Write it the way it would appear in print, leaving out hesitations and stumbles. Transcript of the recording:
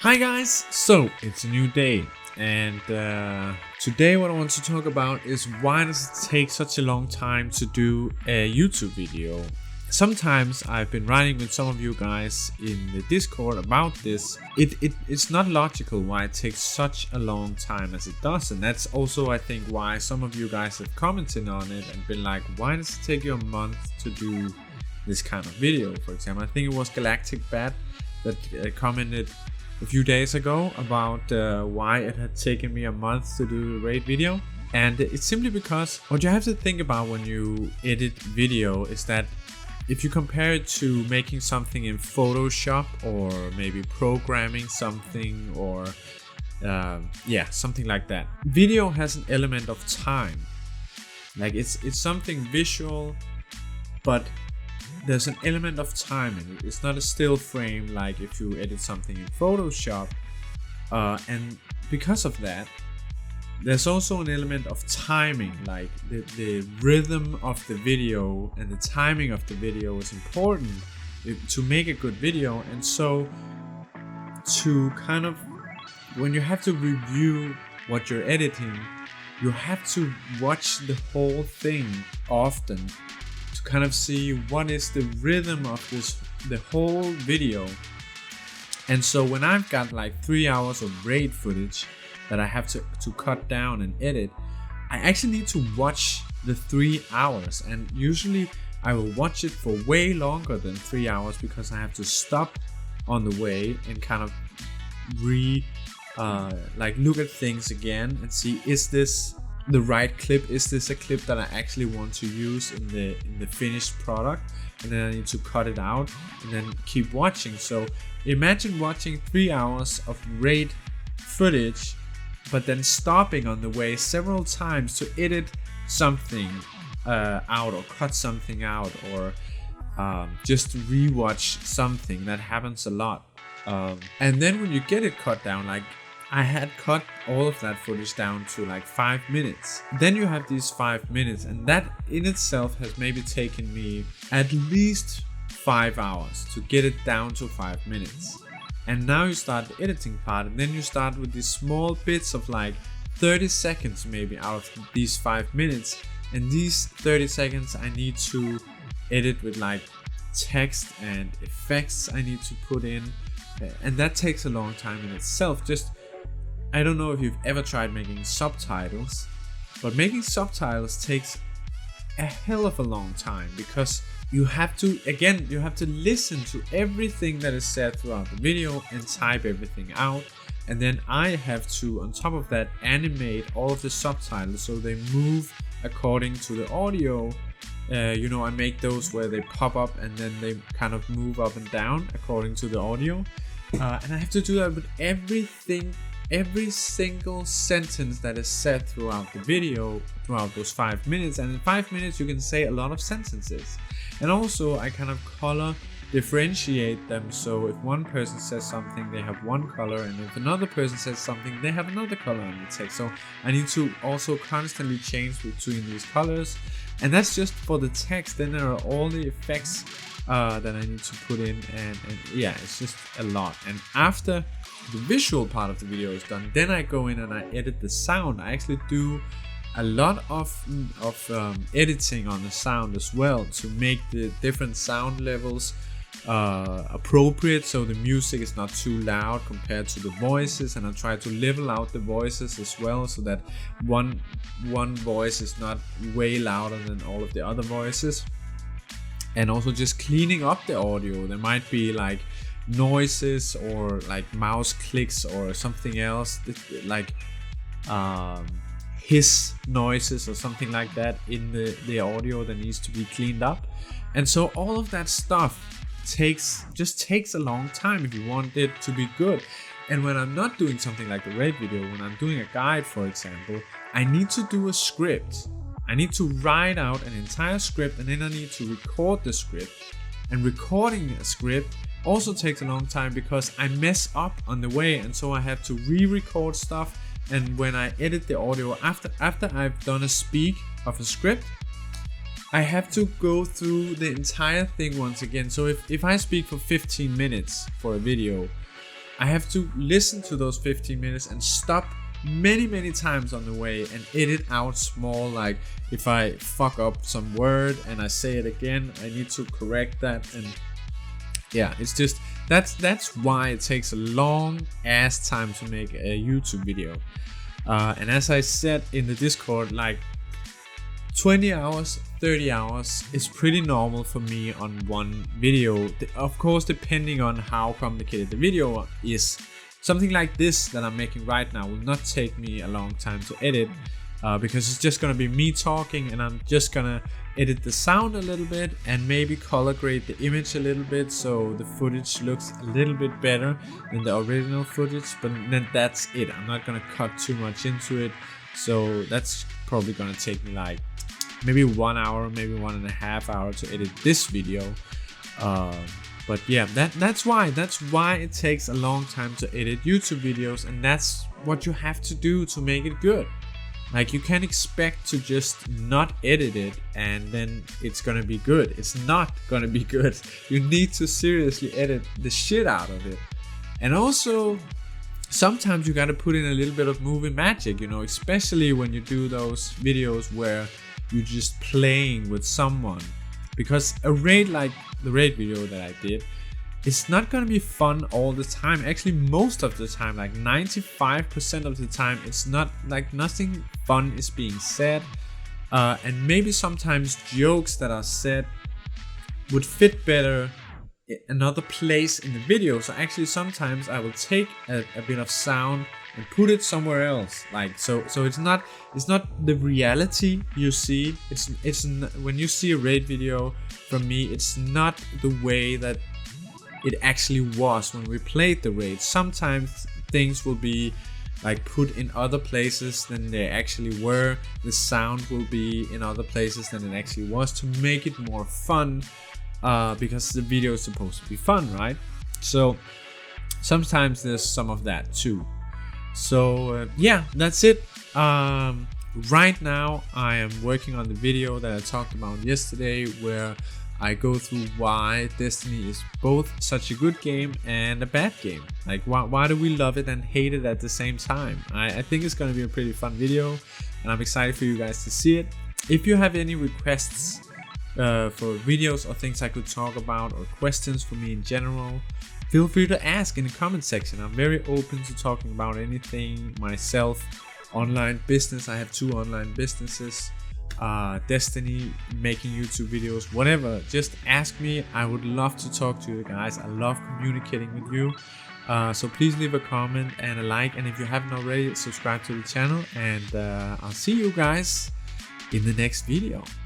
Hi guys, so it's a new day and today what I want to talk about is why does it take such a long time to do a YouTube video. Sometimes I've been writing with some of you guys in the Discord about this. It's not logical why it takes such a long time as it does, and that's also I think why some of you guys have commented on it and been like, why does it take you a month to do this kind of video? For example, I think it was Galactic Bat that commented a few days ago about why it had taken me a month to do the raid video. And it's simply because what you have to think about when you edit video is that if you compare it to making something in Photoshop or maybe programming something or something like that, video has an element of time. Like it's something visual, but there's an element of time in it. It's not a still frame like if you edit something in Photoshop, and because of that there's also an element of timing. Like the rhythm of the video and the timing of the video is important to make a good video. And so to kind of, when you have to review what you're editing, you have to watch the whole thing often to kind of see what is the rhythm of the whole video. And so when I've got like 3 hours of raid footage that I have to cut down and edit, I actually need to watch the 3 hours, and usually I will watch it for way longer than 3 hours because I have to stop on the way and kind of look at things again and see, is this the right clip? Is this a clip that I actually want to use in the finished product? And then I need to cut it out and then keep watching. So imagine watching 3 hours of raid footage, but then stopping on the way several times to edit something out or cut something out, or just rewatch something. That happens a lot. And then when you get it cut down, like I had cut all of that footage down to like 5 minutes. Then you have these 5 minutes, and that in itself has maybe taken me at least 5 hours to get it down to 5 minutes. And now you start the editing part, and then you start with these small bits of like 30 seconds maybe out of these 5 minutes. And these 30 seconds I need to edit with like text and effects I need to put in. And that takes a long time in itself. I don't know if you've ever tried making subtitles, but making subtitles takes a hell of a long time because you have to listen to everything that is said throughout the video and type everything out. And then I have to, on top of that, animate all of the subtitles so they move according to the audio. I make those where they pop up and then they kind of move up and down according to the audio. And I have to do that with every single sentence that is said throughout the video, throughout those 5 minutes. And in 5 minutes you can say a lot of sentences. And also I kind of color differentiate them, so if one person says something they have one color, and if another person says something they have another color on the text. So I need to also constantly change between these colors, and that's just for the text. Then there are all the effects that I need to put in, and yeah, it's just a lot. And after the visual part of the video is done, then I go in and I edit the sound. I actually do a lot of editing on the sound as well to make the different sound levels appropriate, so the music is not too loud compared to the voices, and I try to level out the voices as well so that one voice is not way louder than all of the other voices. And also just cleaning up the audio. There might be like noises or like mouse clicks or something else like hiss noises or something like that in the audio that needs to be cleaned up. And so all of that stuff takes a long time if you want it to be good. And when I'm not doing something like the raid video, when I'm doing a guide, for example, I need to do a script. I need to write out an entire script, and then I need to record the script. And recording a script also takes a long time because I mess up on the way, and so I have to re-record stuff. And when I edit the audio after I've done a speak of a script, I have to go through the entire thing once again. So if I speak for 15 minutes for a video, I have to listen to those 15 minutes and stop many times on the way and edit out small, like if I fuck up some word and I say it again, I need to correct that. And yeah, it's just that's why it takes a long ass time to make a YouTube video. And as I said in the Discord, like 20 hours, 30 hours is pretty normal for me on one video. Of course, depending on how complicated the video is. Something like this that I'm making right now will not take me a long time to edit, because it's just gonna be me talking, and I'm just gonna edit the sound a little bit and maybe color grade the image a little bit so the footage looks a little bit better than the original footage, but then that's it. I'm not gonna cut too much into it, so that's probably gonna take me like maybe 1 hour, maybe 1.5 hours to edit this video. But yeah, that's why it takes a long time to edit YouTube videos, and that's what you have to do to make it good. Like, you can't expect to just not edit it and then it's gonna be good. It's not gonna be good. You need to seriously edit the shit out of it. And also, sometimes you gotta put in a little bit of movie magic, you know, especially when you do those videos where you're just playing with someone. Because a raid like the raid video that I did, it's not gonna be fun all the time. Actually, most of the time, like 95% of the time, it's not, like, nothing fun is being said. And maybe sometimes jokes that are said would fit better another place in the video. So actually sometimes I will take a bit of sound and put it somewhere else, like so it's not the reality you see. It's when you see a raid video from me, it's not the way that it actually was when we played the raid. Sometimes things will be like put in other places than they actually were. The sound will be in other places than it actually was to make it more fun, because the video is supposed to be fun, right? So sometimes there's some of that too. So yeah, that's it. Right now I am working on the video that I talked about yesterday, where I go through why Destiny is both such a good game and a bad game. Like, why do we love it and hate it at the same time? I think it's going to be a pretty fun video, and I'm excited for you guys to see it. If you have any requests for videos or things I could talk about, or questions for me in general, feel free to ask in the comment section. I'm very open to talking about anything myself. Online business, I have 2 online businesses. Destiny, making YouTube videos, whatever. Just ask me. I would love to talk to you guys. I love communicating with you. So please leave a comment and a like. And if you haven't already, subscribe to the channel. And I'll see you guys in the next video.